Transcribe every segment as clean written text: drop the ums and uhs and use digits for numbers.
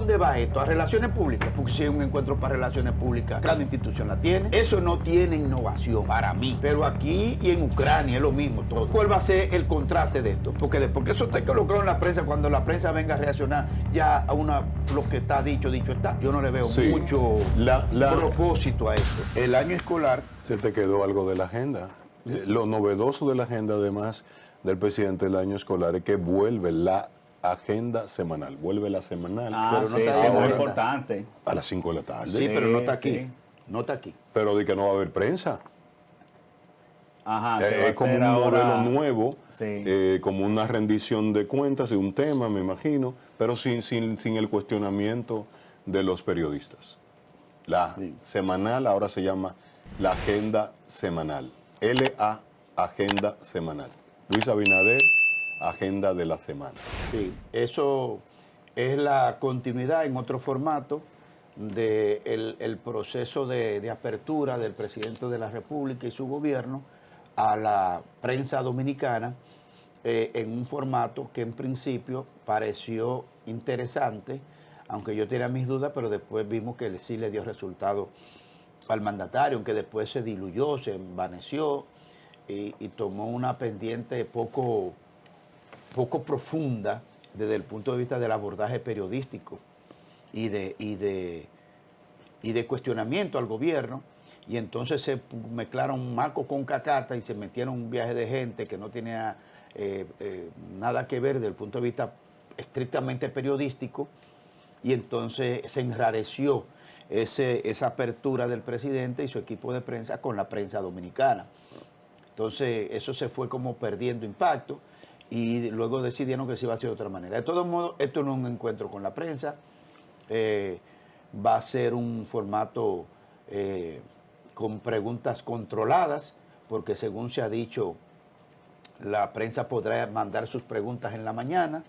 dónde va esto? ¿A relaciones públicas? Porque si hay un encuentro para relaciones públicas, cada institución la tiene. Eso no tiene innovación para mí. Pero aquí y en Ucrania es lo mismo todo. ¿Cuál va a ser el contraste de esto? Porque después que eso está colocado en la prensa, cuando la prensa venga a reaccionar ya a lo que está dicho está. Yo no le veo mucho propósito a eso. El año escolar... Se te quedó algo de la agenda. Lo novedoso de la agenda, además del presidente del año escolar, es que vuelve la agenda semanal. Vuelve la semanal. Pero no está muy importante. A las 5 de la tarde. Sí, pero no está aquí. Sí. No está aquí. Pero de que no va a haber prensa. Ajá, es como un modelo nuevo, como una rendición de cuentas de un tema, me imagino, pero sin el cuestionamiento de los periodistas. La semanal ahora se llama la agenda semanal. LA, agenda semanal. Luis Abinader, agenda de la semana. Sí, eso es la continuidad en otro formato del proceso de apertura del presidente de la República y su gobierno a la prensa dominicana en un formato que en principio pareció interesante, aunque yo tenía mis dudas, pero después vimos que sí le dio resultado al mandatario, aunque después se diluyó, se envaneció y tomó una pendiente poco profunda desde el punto de vista del abordaje periodístico y de cuestionamiento al gobierno. Y entonces se mezclaron maco con cacata y se metieron un viaje de gente que no tenía nada que ver desde el punto de vista estrictamente periodístico, y entonces se enrareció esa apertura del presidente y su equipo de prensa con la prensa dominicana. Entonces eso se fue como perdiendo impacto y luego decidieron que se iba a hacer de otra manera. De todos modos, esto no es un encuentro con la prensa, va a ser un formato con preguntas controladas, porque según se ha dicho, la prensa podrá mandar sus preguntas en la mañana,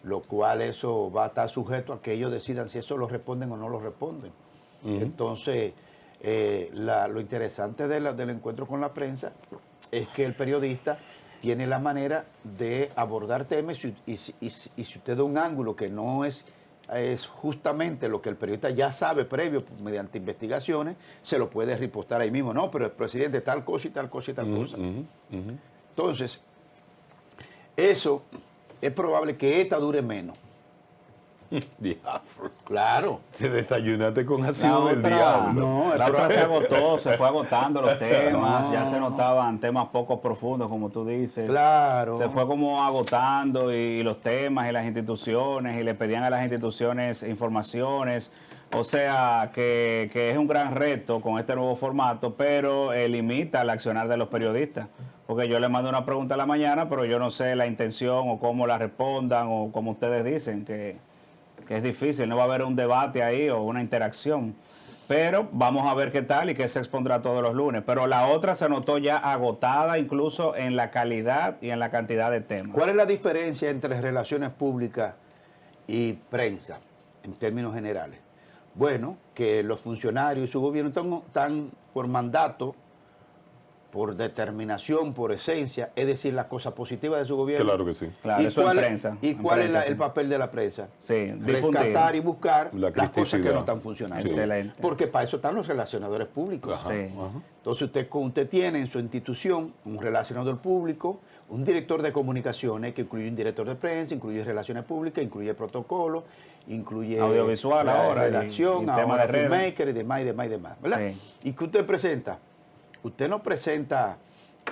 lo cual eso va a estar sujeto a que ellos decidan si eso lo responden o no lo responden. Entonces, lo interesante del encuentro con la prensa es que el periodista tiene la manera de abordar temas y si usted da un ángulo que no es justamente lo que el periodista ya sabe previo mediante investigaciones, se lo puede ripostar ahí mismo. No, pero el presidente tal cosa y tal cosa y tal cosa. Entonces, eso es probable que esta dure menos. Diablo. Claro. Te desayunaste con ácido del diablo. No, la otra se agotó, se fue agotando los temas, ya se notaban temas poco profundos, como tú dices. Claro. Se fue como agotando y los temas y las instituciones, y le pedían a las instituciones informaciones. O sea, que es un gran reto con este nuevo formato, pero limita el accionar de los periodistas. Porque yo les mando una pregunta a la mañana, pero yo no sé la intención o cómo la respondan o como ustedes dicen, que es difícil, no va a haber un debate ahí o una interacción. Pero vamos a ver qué tal y qué se expondrá todos los lunes. Pero la otra se notó ya agotada incluso en la calidad y en la cantidad de temas. ¿Cuál es la diferencia entre relaciones públicas y prensa en términos generales? Bueno, que los funcionarios y su gobierno están por mandato, por determinación, por esencia, es decir, la cosa positiva de su gobierno. Claro que sí. Claro, eso en prensa. ¿Y cuál es el papel de la prensa? Sí, rescatar y buscar las cosas que no están funcionando. Excelente. Porque para eso están los relacionadores públicos. Ajá, sí. Entonces usted tiene en su institución un relacionador público, un director de comunicaciones que incluye un director de prensa, incluye relaciones públicas, incluye protocolo, incluye audiovisual ahora, redacción, y tema de filmmaker y demás, ¿verdad? Sí. ¿Y qué usted presenta? Usted no presenta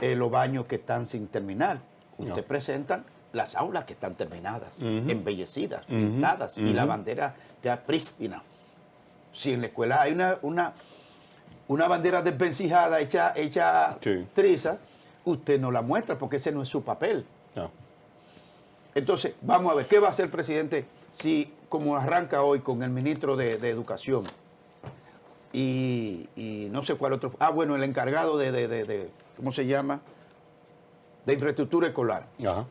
los baños que están sin terminar. Usted presenta las aulas que están terminadas, embellecidas, pintadas, y la bandera de prístina. Si en la escuela hay una bandera desvencijada hecha triza, usted no la muestra porque ese no es su papel. No. Entonces, vamos a ver, ¿qué va a hacer el presidente si, como arranca hoy con el ministro de Educación? Y no sé cuál otro. Bueno, el encargado de ¿cómo se llama? De infraestructura escolar. Ajá.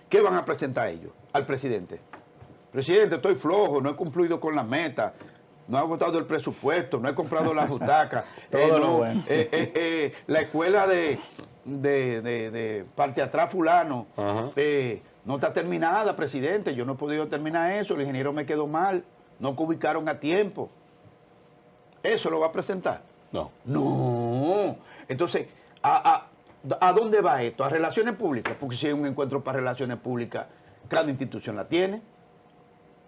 ¿Qué van a presentar ellos al presidente? Presidente, estoy flojo, no he cumplido con la meta, no he agotado el presupuesto, no he comprado las butacas. La escuela de parte atrás fulano No está terminada, presidente. Yo no he podido terminar eso. El ingeniero me quedó mal. No ubicaron a tiempo. ¿Eso lo va a presentar? No. No. Entonces, ¿a dónde va esto? ¿A relaciones públicas? Porque si hay un encuentro para relaciones públicas, cada institución la tiene.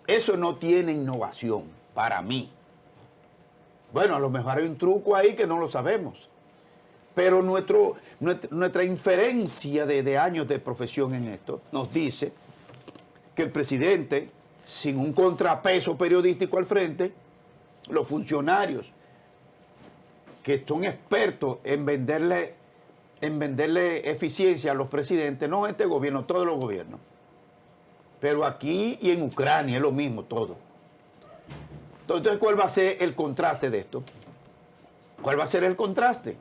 Eso no tiene innovación para mí. Bueno, a lo mejor hay un truco ahí que no lo sabemos. Pero nuestra inferencia de años de profesión en esto nos dice que el presidente, sin un contrapeso periodístico al frente, los funcionarios que son expertos en venderle eficiencia a los presidentes, no este gobierno, todos los gobiernos. Pero aquí y en Ucrania es lo mismo todo. Entonces, ¿cuál va a ser el contraste de esto? ¿Cuál va a ser el contraste?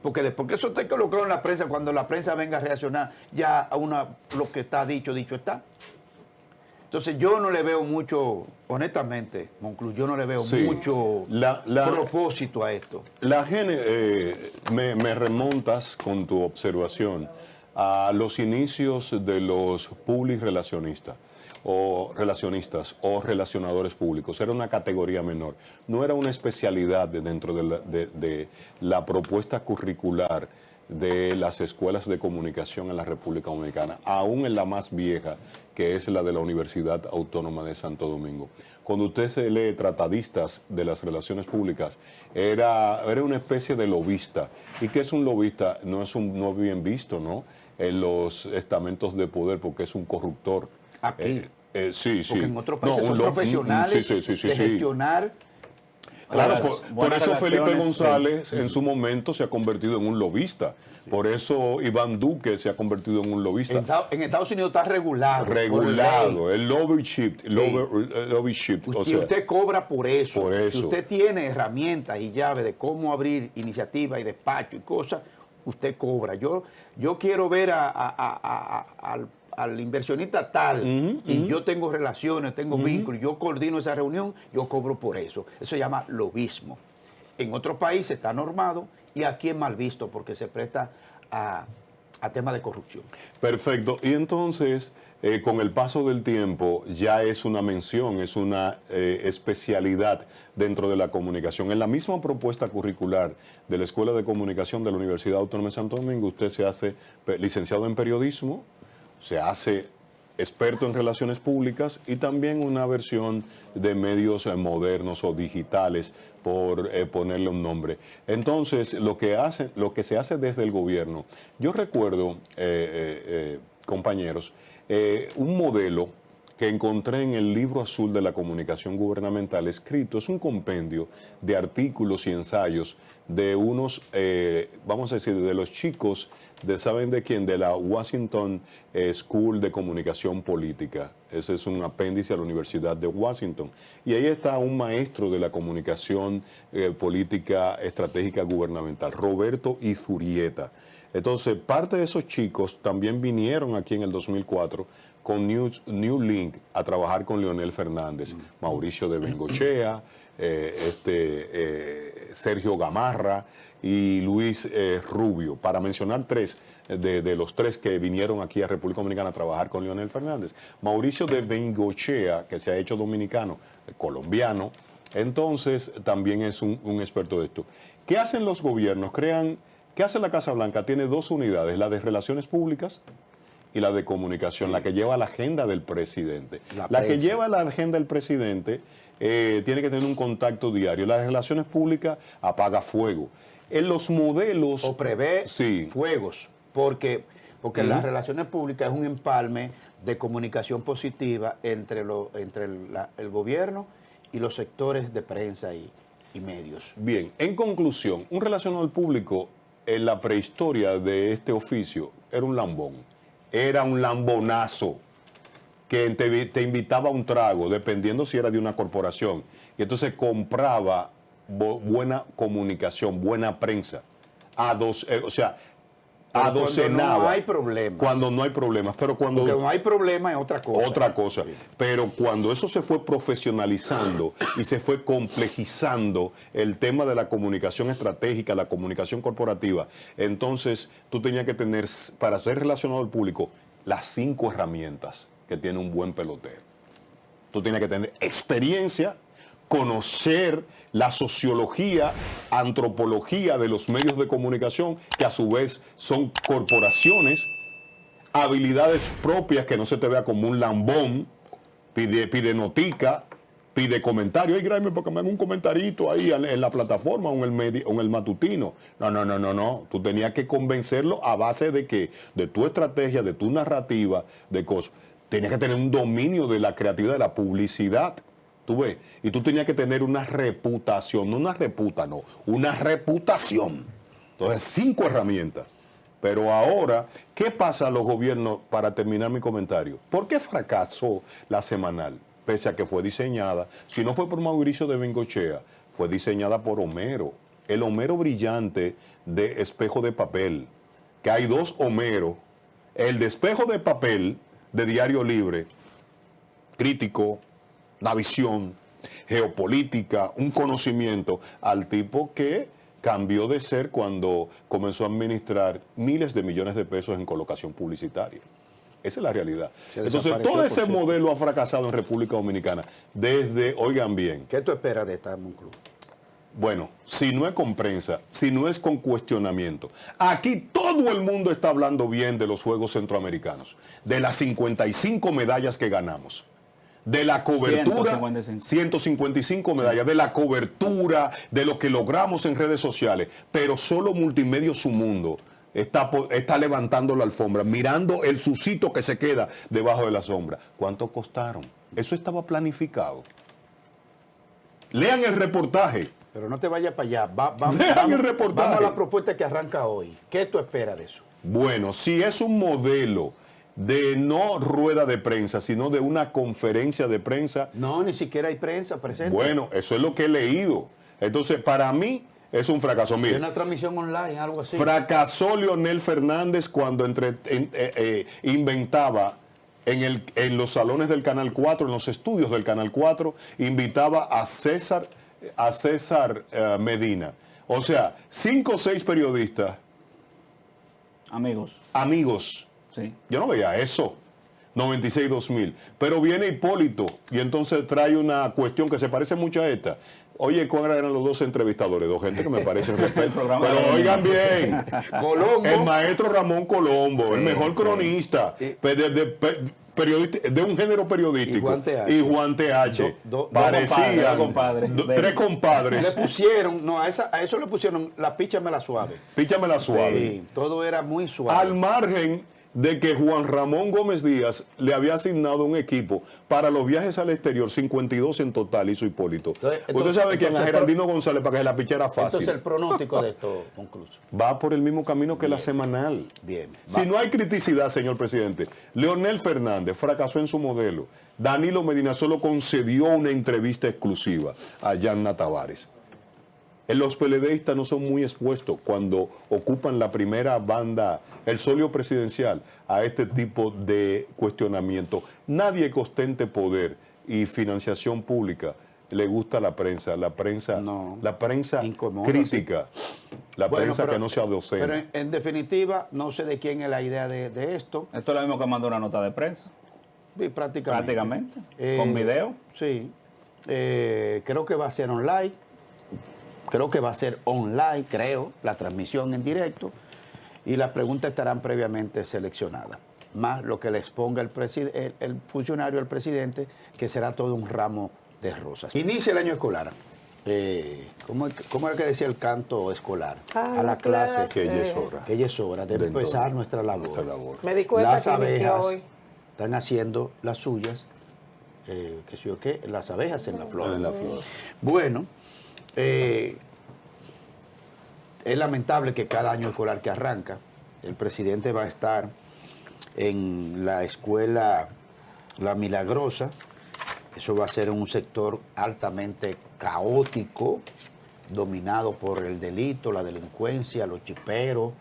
Porque después que eso esté colocado en la prensa, cuando la prensa venga a reaccionar ya a lo que está dicho está. Entonces yo no le veo mucho, honestamente, Monclús, yo no le veo mucho propósito a esto. Me remontas con tu observación a los inicios de los public relacionistas o relacionadores públicos. Era una categoría menor, no era una especialidad dentro de la propuesta curricular de las escuelas de comunicación en la República Dominicana, aún en la más vieja, que es la de la Universidad Autónoma de Santo Domingo. Cuando usted se lee tratadistas de las relaciones públicas, era una especie de lobista. ¿Y qué es un lobista? No es bien visto, ¿no?, en los estamentos de poder, porque es un corruptor. Aquí. Sí. Porque en otros países son profesionales de gestionar. Claro, por eso Felipe González en su momento se ha convertido en un lobista. Por eso Iván Duque se ha convertido en un lobista. En Estados Unidos está regulado. El lobbyship. Usted cobra por eso. Si usted tiene herramientas y llaves de cómo abrir iniciativas y despacho y cosas, usted cobra. Yo quiero ver al inversionista tal, y yo tengo relaciones, tengo vínculos, yo coordino esa reunión, yo cobro por eso. Eso se llama lobismo. En otros países está normado y aquí es mal visto porque se presta a temas de corrupción. Perfecto. Y entonces, con el paso del tiempo, ya es una mención, es una especialidad dentro de la comunicación. En la misma propuesta curricular de la Escuela de Comunicación de la Universidad Autónoma de Santo Domingo, usted se hace licenciado en periodismo, se hace experto en relaciones públicas y también una versión de medios modernos o digitales, por ponerle un nombre. Entonces, lo que se hace desde el gobierno, yo recuerdo, compañeros, un modelo que encontré en el Libro Azul de la Comunicación Gubernamental escrito, es un compendio de artículos y ensayos de unos, vamos a decir, de los chicos ¿saben de quién? De la Washington School de Comunicación Política. Ese es un apéndice a la Universidad de Washington. Y ahí está un maestro de la comunicación política estratégica gubernamental, Roberto Izurieta. Entonces, parte de esos chicos también vinieron aquí en el 2004 con New Link a trabajar con Leonel Fernández, Mauricio de Bengochea, Sergio Gamarra y Luis Rubio, para mencionar tres de los tres que vinieron aquí a República Dominicana a trabajar con Leonel Fernández. Mauricio de Bengochea, que se ha hecho dominicano, colombiano, entonces también es un experto de esto. ¿Qué hacen los gobiernos? ¿Qué hace la Casa Blanca? Tiene dos unidades, la de Relaciones Públicas y la de Comunicación, la que lleva la agenda del presidente. La que lleva la agenda del presidente tiene que tener un contacto diario. La de Relaciones Públicas apaga fuego. En los modelos... O prevé fuegos, porque las relaciones públicas es un empalme de comunicación positiva entre el gobierno y los sectores de prensa y medios. Bien, en conclusión, un relacionador público en la prehistoria de este oficio era un lambón. Era un lambonazo que te invitaba a un trago, dependiendo si era de una corporación. Y entonces compraba buena comunicación, buena prensa. Adocenaba. Cuando no hay problemas. Cuando no hay problemas. Pero cuando no hay problemas es otra cosa. Otra cosa. Pero cuando eso se fue profesionalizando y se fue complejizando el tema de la comunicación estratégica, la comunicación corporativa, entonces tú tenías que tener, para ser relacionador público, las 5 herramientas que tiene un buen pelotero. Tú tienes que tener experiencia, conocer la sociología, antropología de los medios de comunicación, que a su vez son corporaciones, habilidades propias, que no se te vea como un lambón, pide notica, pide comentario. Ay, grábame porque me haga un comentarito ahí en la plataforma o en el matutino. No. Tú tenías que convencerlo a base de que, de tu estrategia, de tu narrativa, de cosas. Tenías que tener un dominio de la creatividad, de la publicidad. Tú ves, y tú tenías que tener una reputación, no una reputa, no, una reputación. Entonces, 5 herramientas. Pero ahora, ¿qué pasa a los gobiernos, para terminar mi comentario? ¿Por qué fracasó la semanal? Pese a que fue diseñada, si no fue por Mauricio de Bengochea, fue diseñada por Homero, el Homero brillante de Espejo de Papel, que hay 2 Homeros, el de Espejo de Papel, de Diario Libre, crítico, una visión geopolítica, un conocimiento, al tipo que cambió de ser cuando comenzó a administrar miles de millones de pesos en colocación publicitaria. Esa es la realidad. Entonces, todo ese modelo ha fracasado en República Dominicana desde, oigan bien. ¿Qué tú esperas de esta Moncloa? Bueno, si no es con prensa, si no es con cuestionamiento. Aquí todo el mundo está hablando bien de los Juegos Centroamericanos, de las 55 medallas que ganamos, de la cobertura, 155 medallas, de la cobertura, de lo que logramos en redes sociales, pero solo Multimedios Su Mundo está levantando la alfombra, mirando el sucito que se queda debajo de la sombra. ¿Cuánto costaron? Eso estaba planificado. Lean el reportaje. Pero no te vayas para allá. Lean el reportaje. Vamos a la propuesta que arranca hoy. ¿Qué tú esperas de eso? Bueno, si es un modelo de no rueda de prensa, sino de una conferencia de prensa. No, ni siquiera hay prensa presente. Bueno, eso es lo que he leído. Entonces, para mí es un fracaso. Mira, una transmisión online, algo así. Fracasó Leonel Fernández cuando inventaba en los salones del Canal 4, en los estudios del Canal 4, invitaba a César Medina. O sea, 5 o 6 periodistas. Amigos. Sí. Yo no veía eso. 96-2000. Pero viene Hipólito y entonces trae una cuestión que se parece mucho a esta. Oye, ¿cuáles eran los 2 entrevistadores? 2 gente que me parecen respeto. Pero oigan bien. Colombo. El maestro Ramón Colombo, sí, el mejor cronista de un género periodístico. Y Juan TH. Parecían 3 compadres. Le pusieron, a eso le pusieron la píchamela suave. Píchamela suave. Sí, todo era muy suave. Al margen de que Juan Ramón Gómez Díaz le había asignado un equipo para los viajes al exterior, 52 en total hizo Hipólito. Usted sabe que a Geraldino González, para que se la pichara fácil. Entonces el pronóstico de esto, Moncloa. Va por el mismo camino que la semanal. Bien. Si no hay criticidad, señor presidente, Leonel Fernández fracasó en su modelo. Danilo Medina solo concedió una entrevista exclusiva a Yanna Tavares. Los PLDistas no son muy expuestos cuando ocupan la primera banda, el solio presidencial, a este tipo de cuestionamiento. Nadie que ostente poder y financiación pública le gusta la prensa incomoda, crítica, sí. La prensa que no sea docente. Pero en definitiva, no sé de quién es la idea de esto. Esto es lo mismo que mandó una nota de prensa. Sí, prácticamente. Con video. Sí. Creo que va a ser online. La transmisión en directo, y las preguntas estarán previamente seleccionadas, más lo que le exponga el funcionario al presidente, que será todo un ramo de rosas. Inicia el año escolar. ¿Cómo era que decía el canto escolar? A la clase. Que ya es hora. Debe empezar nuestra labor. Me di cuenta las que inició abejas hoy. Están haciendo las suyas, las abejas en la flor. Bueno, es lamentable que cada año escolar que arranca, el presidente va a estar en la escuela La Milagrosa. Eso va a ser un sector altamente caótico, dominado por el delito, la delincuencia, los chiperos,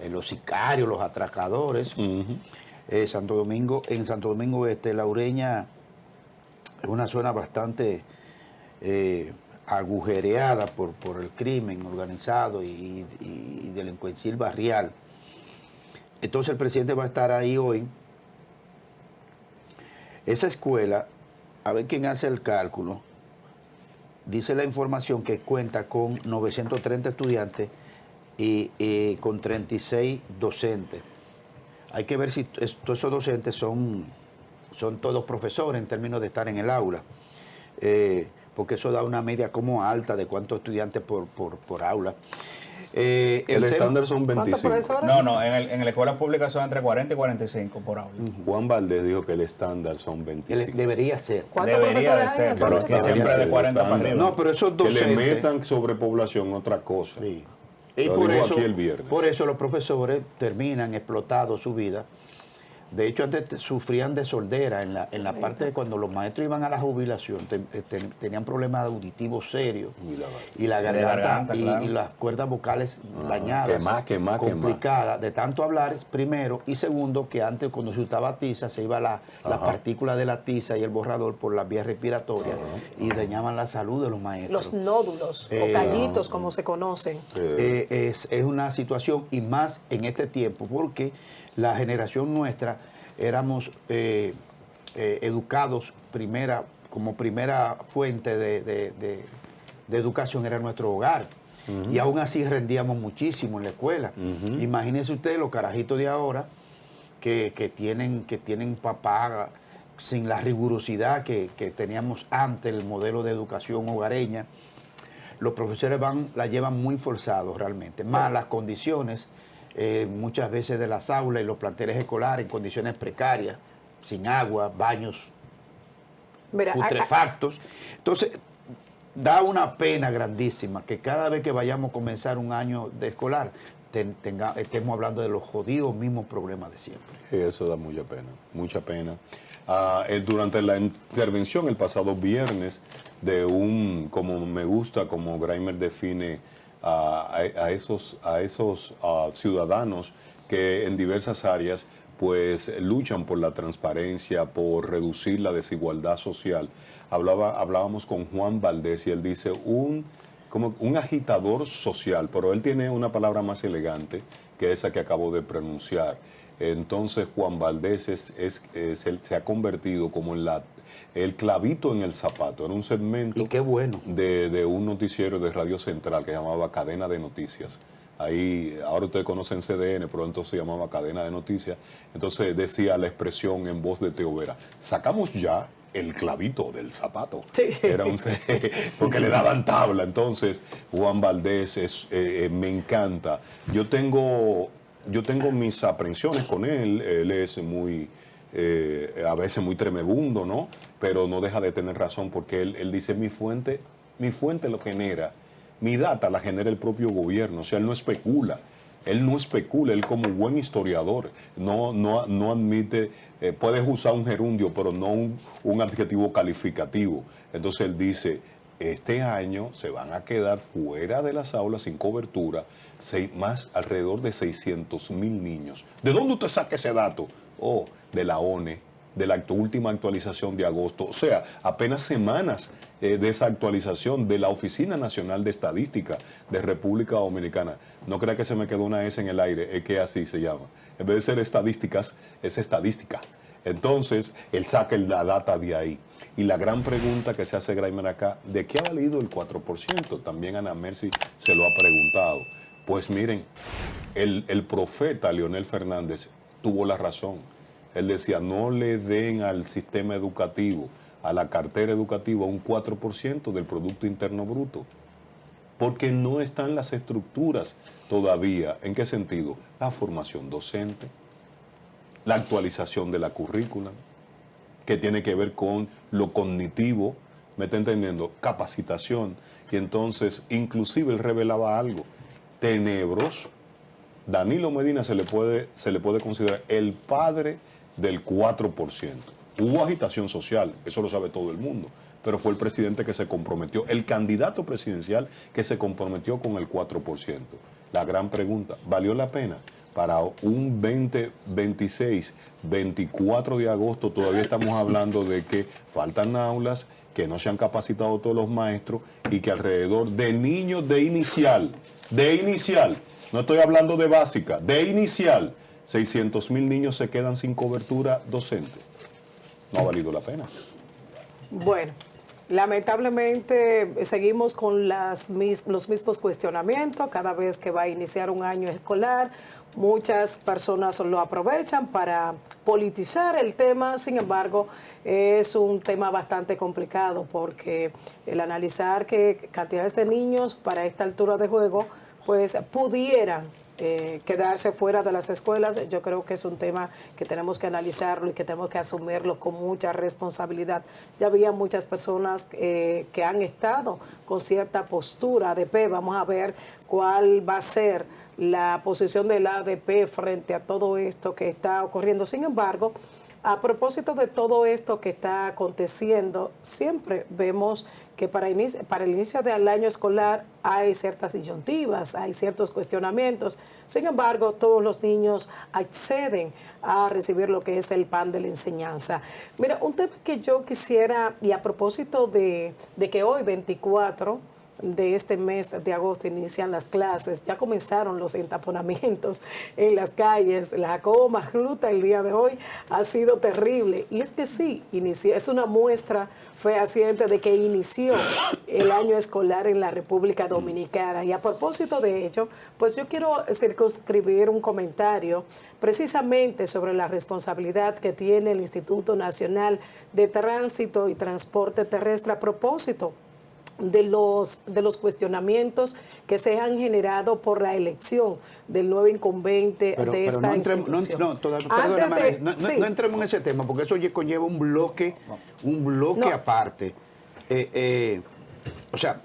los sicarios, los atracadores. En Santo Domingo Este, La Ureña es una zona bastante agujereada por el crimen organizado y delincuencial barrial. Entonces el presidente va a estar ahí hoy Esa escuela, a ver quién hace el cálculo, dice la información que cuenta con 930 estudiantes y con 36 docentes. Hay que ver si todos esos docentes son todos profesores en términos de estar en el aula, porque eso da una media como alta de cuántos estudiantes por aula. El estándar son 25. No, en la escuela pública son entre 40 y 45 por aula. Juan Valdés dijo que el estándar son 25. Debería ser. Debería de ser, pero es que siempre de 40 para arriba. No, pero esos docentes... Que le metan sobrepoblación, otra cosa. Sí. Y por eso, aquí el viernes. por eso los profesores terminan explotados su vida. De hecho, antes sufrían de sordera en la parte de cuando los maestros iban a la jubilación, tenían problemas auditivos serios. Y la garganta, y las cuerdas vocales dañadas, complicadas, de tanto hablar, primero, y segundo, que antes cuando se usaba tiza, se iba la partícula de la tiza y el borrador por las vías respiratorias y dañaban la salud de los maestros. Los nódulos o callitos, como se conocen. Es una situación, y más en este tiempo, porque la generación nuestra éramos educados como primera fuente de educación era nuestro hogar. Y aún así rendíamos muchísimo en la escuela. Imagínense ustedes los carajitos de ahora que tienen papá sin la rigurosidad que teníamos antes, el modelo de educación hogareña. Los profesores la llevan muy forzados realmente, más las condiciones muchas veces de las aulas y los planteles escolares en condiciones precarias, sin agua, baños putrefactos. Entonces, da una pena grandísima que cada vez que vayamos a comenzar un año de escolar estemos hablando de los jodidos mismos problemas de siempre. Eso da mucha pena, mucha pena. Durante la intervención el pasado viernes de como me gusta, como Graimer define a esos ciudadanos que en diversas áreas pues luchan por la transparencia, por reducir la desigualdad social. Hablábamos con Juan Valdés y él dice como un agitador social, pero él tiene una palabra más elegante que esa que acabo de pronunciar. Entonces Juan Valdés se ha convertido como en el clavito en el zapato. Era un segmento y qué bueno. de un noticiero de Radio Central que llamaba Cadena de Noticias. Ahí, ahora ustedes conocen CDN, pero entonces se llamaba Cadena de Noticias. Entonces decía la expresión en voz de Teo Vera: sacamos ya el clavito del zapato. Sí. Porque le daban tabla. Entonces Juan Valdés me encanta. Yo tengo mis aprensiones con él. Él es a veces muy tremebundo, ¿no? Pero no deja de tener razón, porque él dice, mi fuente lo genera, mi data la genera el propio gobierno. O sea, él no especula, él como buen historiador no admite, puedes usar un gerundio, pero no un adjetivo calificativo. Entonces él dice, este año se van a quedar fuera de las aulas sin cobertura alrededor de 600,000 niños. ¿De dónde usted saca ese dato? De la ONE, de la última actualización de agosto. O sea, apenas semanas de esa actualización de la Oficina Nacional de Estadística de República Dominicana. No crea que se me quedó una S en el aire, es que así se llama. En vez de ser estadísticas, es estadística. Entonces, él saca la data de ahí. Y la gran pregunta que se hace Graimer acá, ¿de qué ha valido el 4%? También Ana Mercy se lo ha preguntado. Pues miren, el profeta Leonel Fernández tuvo la razón. Él decía, no le den al sistema educativo, a la cartera educativa, un 4% del Producto Interno Bruto, porque no están las estructuras todavía. ¿En qué sentido? La formación docente, la actualización de la currícula, que tiene que ver con lo cognitivo, ¿me está entendiendo? Capacitación. Y entonces, inclusive él revelaba algo tenebroso. Danilo Medina se le puede considerar el padre del 4%. Hubo agitación social, eso lo sabe todo el mundo, pero fue el presidente que se comprometió, el candidato presidencial que se comprometió con el 4%. La gran pregunta, ¿valió la pena? Para un 20, 26, 24 de agosto todavía estamos hablando de que faltan aulas, que no se han capacitado todos los maestros y que alrededor de niños de inicial, no estoy hablando de básica, de inicial, 600,000 niños se quedan sin cobertura docente. no ha valido la pena. Bueno, lamentablemente seguimos con los mismos cuestionamientos cada vez que va a iniciar un año escolar. Muchas personas lo aprovechan para politizar el tema, sin embargo, es un tema bastante complicado porque el analizar que cantidades de niños para esta altura de juego pues pudieran quedarse fuera de las escuelas, yo creo que es un tema que tenemos que analizarlo y que tenemos que asumirlo con mucha responsabilidad. Ya había muchas personas que han estado con cierta postura ADP, vamos a ver cuál va a ser la posición del ADP frente a todo esto que está ocurriendo. Sin embargo, a propósito de todo esto que está aconteciendo, siempre vemos que para el inicio del año escolar hay ciertas disyuntivas, hay ciertos cuestionamientos. Sin embargo, todos los niños acceden a recibir lo que es el pan de la enseñanza. Mira, un tema que yo quisiera, y a propósito de que hoy, 24 de este mes de agosto, inician las clases, ya comenzaron los entaponamientos en las calles, la Jacobo Magluta el día de hoy ha sido terrible, y es que sí, es una muestra fehaciente de que inició el año escolar en la República Dominicana. Y a propósito de ello, pues yo quiero circunscribir un comentario precisamente sobre la responsabilidad que tiene el Instituto Nacional de Tránsito y Transporte Terrestre a propósito de los cuestionamientos que se han generado por la elección del nuevo incumbente de esta institución. No entremos en ese tema, porque eso conlleva un bloque aparte. O sea,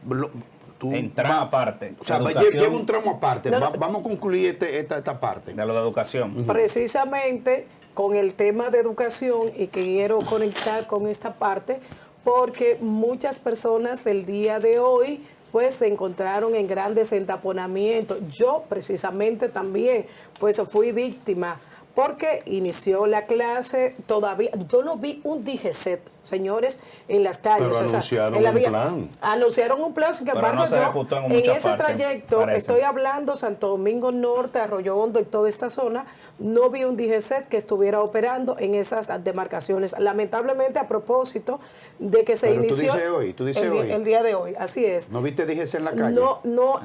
aparte. O sea, lleva un tramo aparte. Vamos a concluir esta parte. De lo de educación. Precisamente con el tema de educación, y que quiero conectar con esta parte, porque muchas personas el día de hoy pues se encontraron en grandes entaponamientos. Yo precisamente también pues fui víctima porque inició la clase, todavía yo no vi un DGCET, señores, en las calles. Pero anunciaron un plan. Anunciaron un plan, sin embargo, no se ejecutó en ese trayecto, parece. Estoy hablando Santo Domingo Norte, Arroyo Hondo y toda esta zona, no vi un DGCET que estuviera operando en esas demarcaciones. Lamentablemente, a propósito de que se inició tú dices hoy. El día de hoy, así es. ¿No viste DGCET en la calle? No,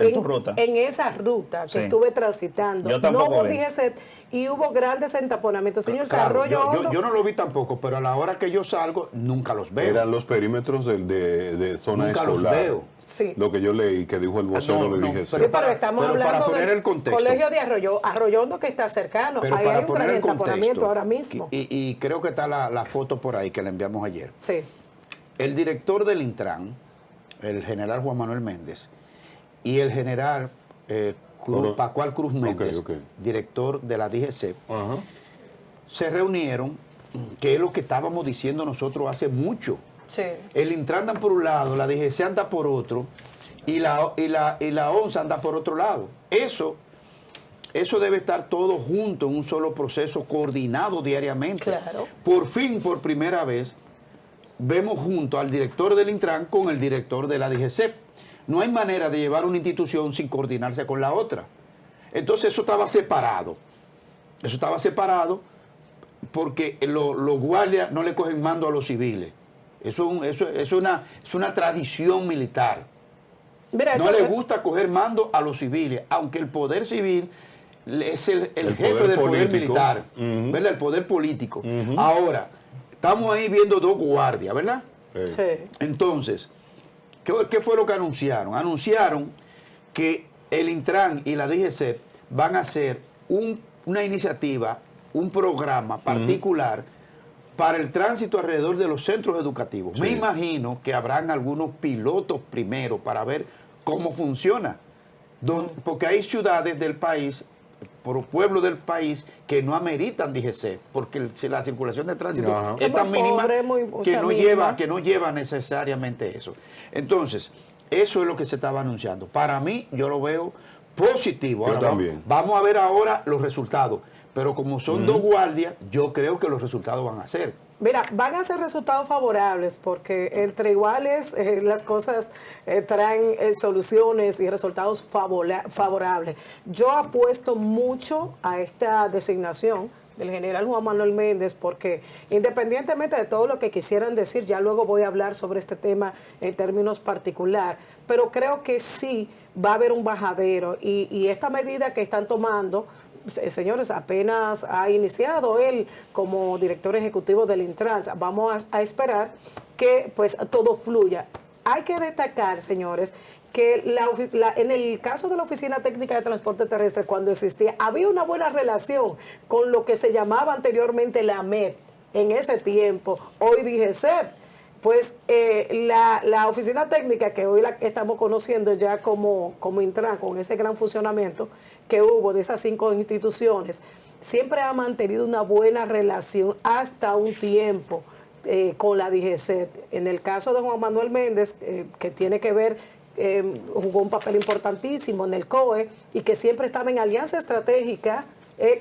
en esa ruta que estuve transitando. No hubo DGCET y hubo grandes entaponamientos. Señor, claro, yo no lo vi tampoco, pero a la hora que yo salgo, nunca los veo. Eran los perímetros de zona nunca escolar. Los veo. Sí. Lo que yo leí, que dijo el vocero de DGC. Sí, pero estamos hablando del colegio de Arroyo Hondo, que está cercano. Pero ahí para hay un poner gran el entaponamiento contexto, ahora mismo. Y creo que está la foto por ahí que la enviamos ayer. Sí. El director del Intran, el general Juan Manuel Méndez, y el general Pascual Cruz Méndez, director de la DGC, se reunieron, que es lo que estábamos diciendo nosotros hace mucho. Sí. El Intran anda por un lado, la DGC anda por otro, y la ONSA anda por otro lado. Eso debe estar todo junto en un solo proceso, coordinado diariamente. Claro. Por fin, por primera vez, vemos junto al director del Intran con el director de la DGC. No hay manera de llevar una institución sin coordinarse con la otra. Entonces eso estaba separado. Eso estaba separado porque los guardias no le cogen mando a los civiles. Eso es una tradición militar. Mira, no le gusta coger mando a los civiles, aunque el poder civil es el jefe del poder militar, ¿verdad? El poder político. Ahora, estamos ahí viendo dos guardias, ¿verdad? Sí. Entonces, ¿qué fue lo que anunciaron? Anunciaron que el Intran y la DGC van a hacer una iniciativa, un programa particular para el tránsito alrededor de los centros educativos. Sí. Me imagino que habrán algunos pilotos primero para ver cómo funciona. Porque hay ciudades del país, por pueblos del país, que no ameritan DGC, porque la circulación de tránsito es tan mínima que no lleva necesariamente eso. Entonces, eso es lo que se estaba anunciando. Para mí, yo lo veo positivo. Ahora, también. Vamos a ver ahora los resultados. Pero como son dos guardias, yo creo que los resultados van a ser. Mira, van a ser resultados favorables porque entre iguales las cosas traen soluciones y resultados favorables. Yo apuesto mucho a esta designación del general Juan Manuel Méndez, porque independientemente de todo lo que quisieran decir, ya luego voy a hablar sobre este tema en términos particular, pero creo que sí va a haber un bajadero y esta medida que están tomando, señores, apenas ha iniciado él como director ejecutivo del Intran. Vamos a esperar que pues todo fluya. Hay que destacar, señores, que en el caso de la Oficina Técnica de Transporte Terrestre, cuando existía, había una buena relación con lo que se llamaba anteriormente la AMET, en ese tiempo, hoy DGCET. Pues la Oficina Técnica, que hoy la estamos conociendo ya como Intran, con ese gran funcionamiento que hubo de esas 5 instituciones, siempre ha mantenido una buena relación hasta un tiempo con la DGCET. En el caso de Juan Manuel Méndez, que tiene que ver, jugó un papel importantísimo en el COE y que siempre estaba en alianza estratégica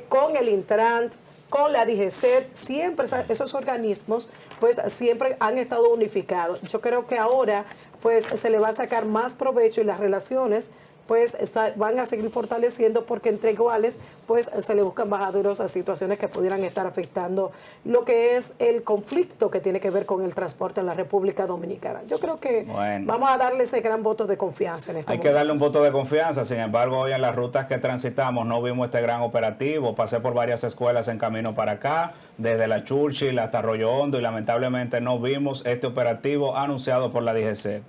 con el Intran, con la DGCET, siempre esos organismos pues siempre han estado unificados. Yo creo que ahora pues se le va a sacar más provecho y las relaciones pues van a seguir fortaleciendo, porque entre iguales pues se le buscan bajaderos a situaciones que pudieran estar afectando lo que es el conflicto que tiene que ver con el transporte en la República Dominicana. Yo creo que vamos a darle ese gran voto de confianza en este momento. Hay que darle un voto de confianza. Sin embargo, hoy en las rutas que transitamos no vimos este gran operativo. Pasé por varias escuelas en camino para acá, desde la Churchill hasta Arroyo Hondo, y lamentablemente no vimos este operativo anunciado por la DGC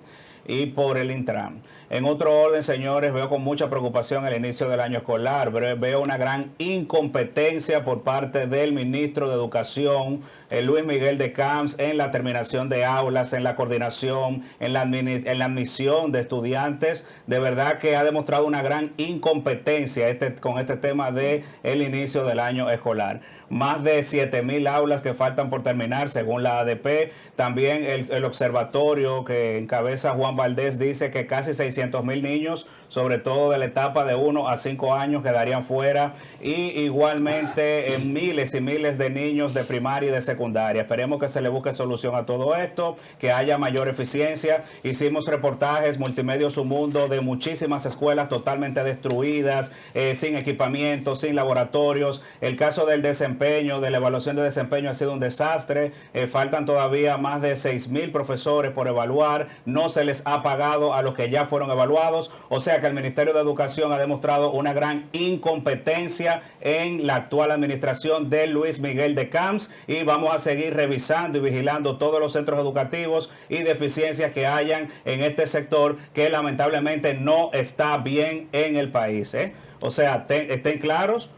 y por el Intran. En otro orden, señores, veo con mucha preocupación el inicio del año escolar. Veo una gran incompetencia por parte del ministro de Educación, Luis Miguel de Camps, en la terminación de aulas, en la coordinación, en la admisión de estudiantes. De verdad que ha demostrado una gran incompetencia con este tema del inicio del año escolar. Más de 7,000 aulas que faltan por terminar, según la ADP. También el observatorio que encabeza Juan Valdés dice que casi 600,000 niños, sobre todo de la etapa de 1 a 5 años, quedarían fuera. Y igualmente miles y miles de niños de primaria y de secundaria. Esperemos que se le busque solución a todo esto, que haya mayor eficiencia. Hicimos reportajes Multimedia Su Mundo de muchísimas escuelas totalmente destruidas, sin equipamiento, sin laboratorios. El caso del desempeño, de la evaluación de desempeño, ha sido un desastre. Faltan todavía más de 6,000 profesores por evaluar. No se les ha pagado a los que ya fueron evaluados. O sea que el Ministerio de Educación ha demostrado una gran incompetencia en la actual administración de Luis Miguel de Camps, y vamos a seguir revisando y vigilando todos los centros educativos y deficiencias que hayan en este sector, que lamentablemente no está bien en el país. O sea, estén claros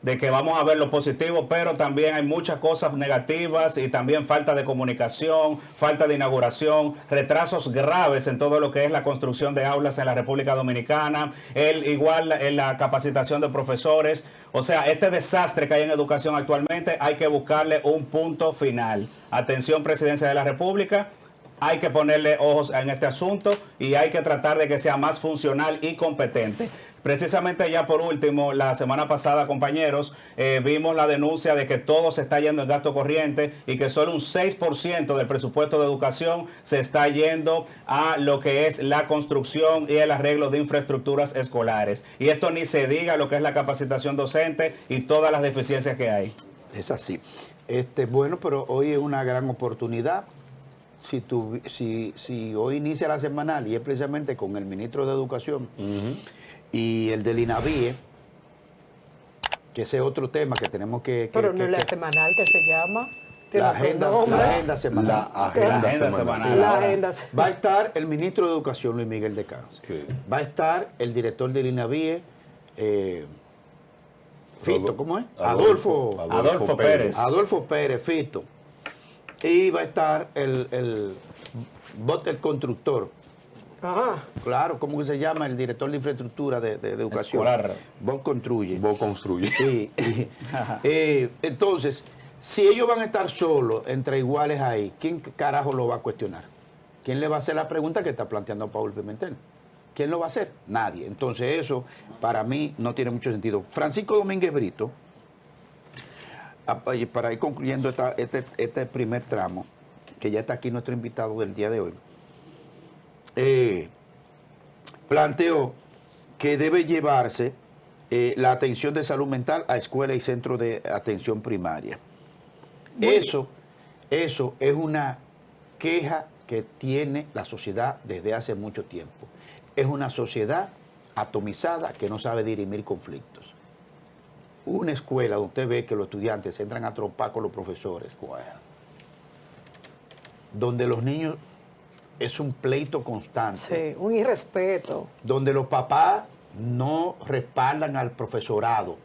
de que vamos a ver lo positivo, pero también hay muchas cosas negativas y también falta de comunicación, falta de inauguración, retrasos graves en todo lo que es la construcción de aulas en la República Dominicana, igual en la capacitación de profesores. O sea, este desastre que hay en educación actualmente hay que buscarle un punto final. Atención, Presidencia de la República. Hay que ponerle ojos en este asunto y hay que tratar de que sea más funcional y competente. Precisamente ya por último, la semana pasada, compañeros, vimos la denuncia de que todo se está yendo en gasto corriente y que solo un 6% del presupuesto de educación se está yendo a lo que es la construcción y el arreglo de infraestructuras escolares. Y esto ni se diga lo que es la capacitación docente y todas las deficiencias que hay. Es así. Bueno, pero hoy es una gran oportunidad. Si hoy inicia la semanal y es precisamente con el ministro de Educación y el del INAVIE, que ese es otro tema que tenemos que... Pero no es la semanal que se llama. La agenda semanal. Va a estar el ministro de Educación, Luis Miguel de Camps. Sí. Va a estar el director del INAVIE, Fito, ¿cómo es? Adolfo Pérez. Adolfo Pérez, Fito. Y va a estar el constructor. Ajá. Claro, ¿cómo que se llama? El director de infraestructura de educación. Vos construye. Sí. Entonces, si ellos van a estar solos, entre iguales ahí, ¿quién carajo lo va a cuestionar? ¿Quién le va a hacer la pregunta que está planteando Paul Pimentel? ¿Quién lo va a hacer? Nadie. Entonces eso, para mí, no tiene mucho sentido. Francisco Domínguez Brito, para ir concluyendo este primer tramo, que ya está aquí nuestro invitado del día de hoy, planteó que debe llevarse la atención de salud mental a escuela y centro de atención primaria. Eso es una queja que tiene la sociedad desde hace mucho tiempo. Es una sociedad atomizada que no sabe dirimir conflictos. Una escuela donde usted ve que los estudiantes entran a trompar con los profesores, donde los niños es un pleito constante. Sí, un irrespeto. Donde los papás no respaldan al profesorado.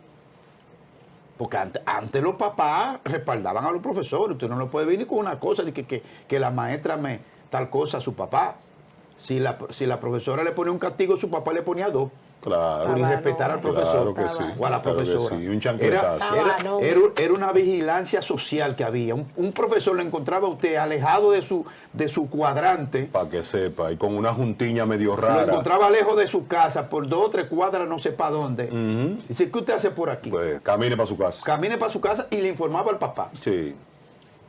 Porque antes los papás respaldaban a los profesores. Usted no le puede venir con una cosa de que la maestra me tal cosa a su papá. Si la profesora le ponía un castigo, su papá le ponía 2. Claro. Por irrespetar al profesor. Claro que sí. O a la profesora. Sí, un chancletazo. Era una vigilancia social que había. Un profesor lo encontraba a usted alejado de su cuadrante. Para que sepa, y con una juntiña medio rara. Lo encontraba lejos de su casa, por 2 o 3 cuadras, no sé para dónde. Dice, ¿qué usted hace por aquí? Pues camine para su casa. Camine para su casa y le informaba al papá. Sí.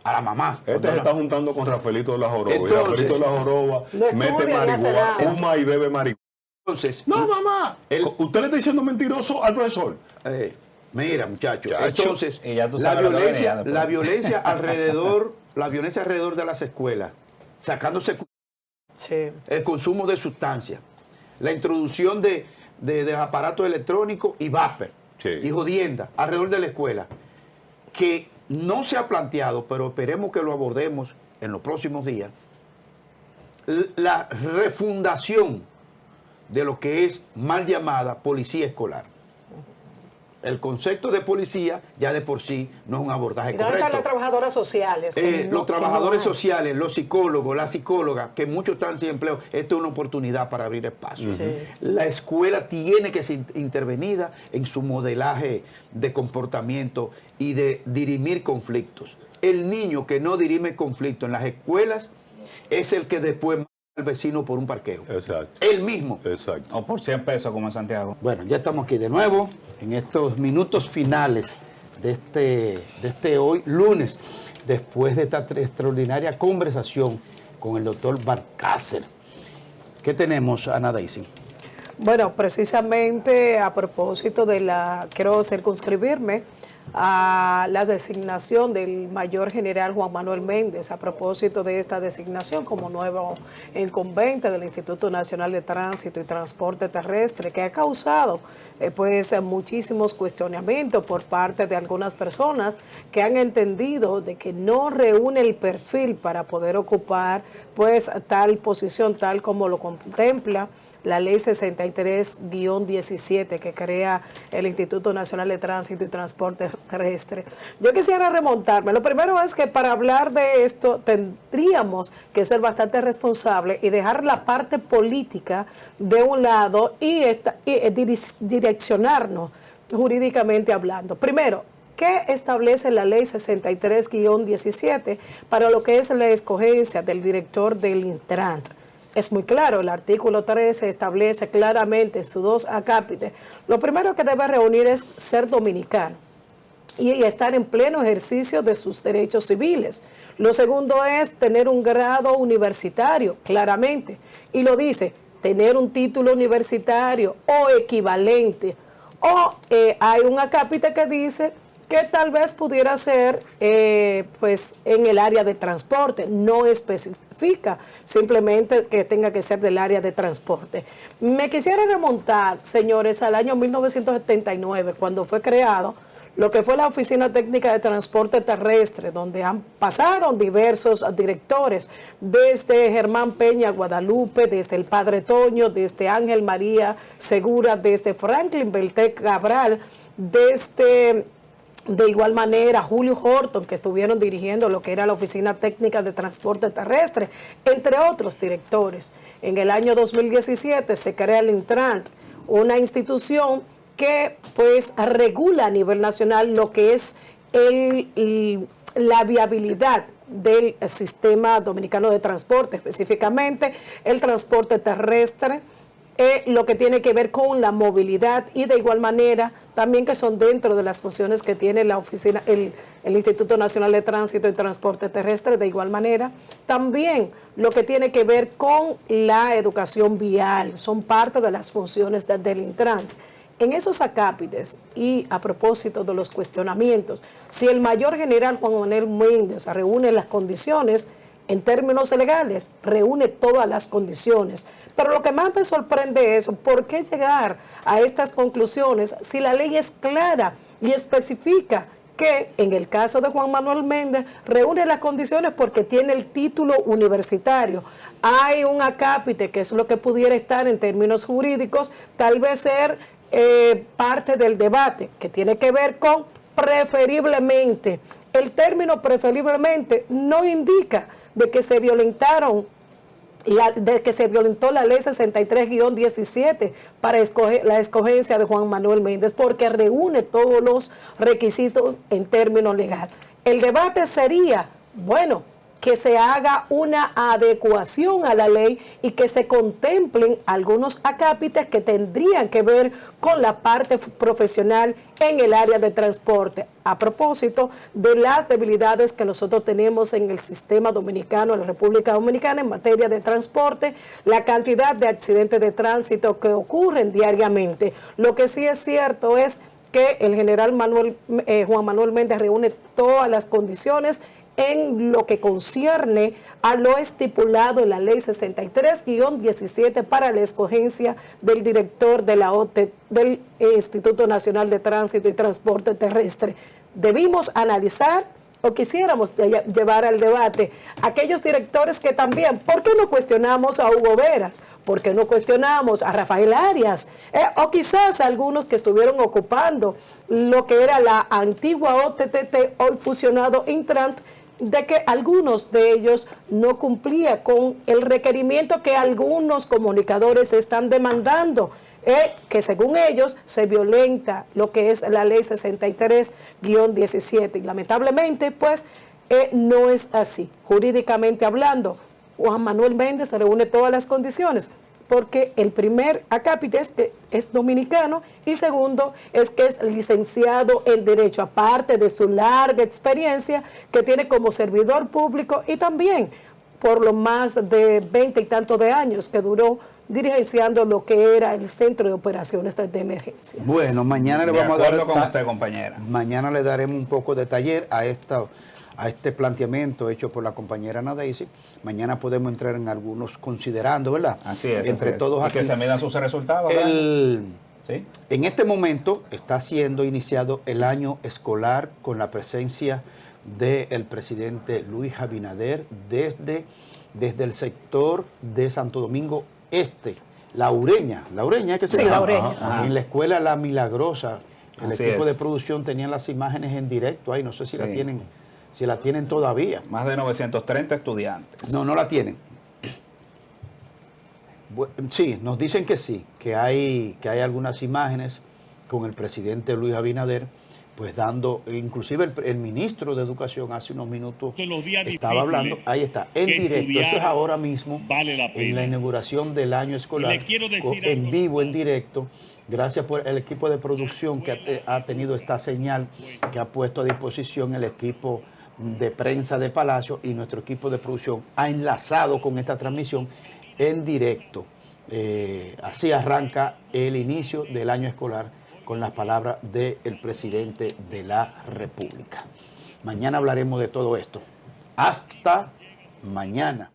A la mamá. Se está juntando con Rafaelito de la Joroba. Entonces, y Rafaelito de la Joroba mete marihuana, fuma y bebe marihuana. Entonces, No, mamá. ¿Usted le está diciendo mentiroso al profesor? Mira, muchachos. Chacho. Entonces, Y ya tú la sabes lo que violencia, venía la después. violencia alrededor de las escuelas, sacándose Sí. el consumo de sustancias, la introducción de aparatos electrónicos y vapor Sí. y jodienda alrededor de la escuela, que no se ha planteado, pero esperemos que lo abordemos en los próximos días, la refundación de lo que es mal llamada policía escolar. El concepto de policía ya de por sí no es un abordaje ¿Y dónde están correcto. las trabajadoras sociales? Los trabajadores sociales, los psicólogos, las psicólogas, que muchos están sin empleo, esto es una oportunidad para abrir espacio. Sí. La escuela tiene que ser intervenida en su modelaje de comportamiento y de dirimir conflictos. El niño que no dirime conflictos en las escuelas es el que después mata al vecino por un parqueo. Exacto. Él mismo. Exacto. O por 100 pesos como en Santiago. Bueno, ya estamos aquí de nuevo en estos minutos finales de este hoy, lunes, después de esta extraordinaria conversación con el doctor Barcácer. ¿Qué tenemos, Ana Daisy? Bueno, precisamente a propósito quiero circunscribirme a la designación del mayor general Juan Manuel Méndez, a propósito de esta designación como nuevo incumbente del Instituto Nacional de Tránsito y Transporte Terrestre, que ha causado muchísimos cuestionamientos por parte de algunas personas que han entendido de que no reúne el perfil para poder ocupar tal posición, tal como lo contempla la ley 63-17 que crea el Instituto Nacional de Tránsito y Transporte Terrestre. Yo quisiera remontarme. Lo primero es que para hablar de esto tendríamos que ser bastante responsables y dejar la parte política de un lado y direccionarnos jurídicamente hablando. Primero, ¿qué establece la ley 63-17 para lo que es la escogencia del director del Intran? Es muy claro, el artículo 13 establece claramente en sus 2 acápites. Lo primero que debe reunir es ser dominicano y estar en pleno ejercicio de sus derechos civiles. Lo segundo es tener un grado universitario, claramente. Y lo dice, tener un título universitario o equivalente. O hay un acápite que dice que tal vez pudiera ser en el área de transporte, no especifica simplemente que tenga que ser del área de transporte. Me quisiera remontar, señores, al año 1979, cuando fue creado lo que fue la Oficina Técnica de Transporte Terrestre, donde pasaron diversos directores, desde Germán Peña Guadalupe, desde el Padre Toño, desde Ángel María Segura, desde Franklin Belté Cabral, de igual manera, Julio Horton, que estuvieron dirigiendo lo que era la Oficina Técnica de Transporte Terrestre, entre otros directores. En el año 2017 se crea el Intran, una institución que regula a nivel nacional lo que es la viabilidad del sistema dominicano de transporte, específicamente el transporte terrestre, lo que tiene que ver con la movilidad y de igual manera también que son dentro de las funciones que tiene la oficina, el Instituto Nacional de Tránsito y Transporte Terrestre, de igual manera también lo que tiene que ver con la educación vial, son parte de las funciones del Intran. En esos acápites, y a propósito de los cuestionamientos, si el mayor general Juan Manuel Méndez reúne las condiciones, en términos legales, reúne todas las condiciones. Pero lo que más me sorprende es por qué llegar a estas conclusiones si la ley es clara y especifica que en el caso de Juan Manuel Méndez reúne las condiciones porque tiene el título universitario. Hay un acápite, que es lo que pudiera estar en términos jurídicos, tal vez ser parte del debate, que tiene que ver con preferiblemente. El término preferiblemente no indica de que se violentaron de que se violentó la ley 63-17 para la escogencia de Juan Manuel Méndez, porque reúne todos los requisitos en términos legales. El debate sería, bueno, que se haga una adecuación a la ley y que se contemplen algunos acápites que tendrían que ver con la parte profesional en el área de transporte. A propósito de las debilidades que nosotros tenemos en el sistema dominicano, en la República Dominicana, en materia de transporte, la cantidad de accidentes de tránsito que ocurren diariamente. Lo que sí es cierto es que el general Juan Manuel Méndez reúne todas las condiciones en lo que concierne a lo estipulado en la ley 63-17 para la escogencia del director de la OTE, del Instituto Nacional de Tránsito y Transporte Terrestre. Debimos analizar o quisiéramos llevar al debate aquellos directores que también, ¿por qué no cuestionamos a Hugo Veras? ¿Por qué no cuestionamos a Rafael Arias? O quizás algunos que estuvieron ocupando lo que era la antigua OTTT, hoy fusionado Intrant, de que algunos de ellos no cumplían con el requerimiento que algunos comunicadores están demandando, que según ellos se violenta lo que es la ley 63-17. Y lamentablemente, pues, no es así. Jurídicamente hablando, Juan Manuel Méndez reúne todas las condiciones, porque el primer acápite es dominicano y segundo es que es licenciado en Derecho, aparte de su larga experiencia que tiene como servidor público y también por lo más de 20 y tantos de años que duró dirigenciando lo que era el Centro de Operaciones de Emergencias. Bueno, mañana le vamos a dar... con usted, compañera. Mañana le daremos un poco de taller a este planteamiento hecho por la compañera Ana Daisy. Mañana podemos entrar en algunos considerando, ¿verdad? Así es. Entre todos aquí. Y que se midan sus resultados. ¿Sí? En este momento está siendo iniciado el año escolar con la presencia del presidente Luis Abinader desde el sector de Santo Domingo Este, La Ureña es que se llama. La Ureña. En la escuela La Milagrosa. El Así equipo es. de producción tenían las imágenes en directo ahí, no sé si la tienen todavía. Más de 930 estudiantes. No la tienen. Sí, nos dicen que sí, que hay algunas imágenes con el presidente Luis Abinader, pues dando, inclusive el ministro de Educación hace unos minutos estaba hablando, ahí está, en directo, eso es ahora mismo, en la inauguración del año escolar, en vivo, en directo. Gracias por el equipo de producción que ha tenido esta señal, que ha puesto a disposición el equipo de prensa de Palacio, y nuestro equipo de producción ha enlazado con esta transmisión en directo. Así arranca el inicio del año escolar con las palabras del presidente de la República. Mañana hablaremos de todo esto. Hasta mañana.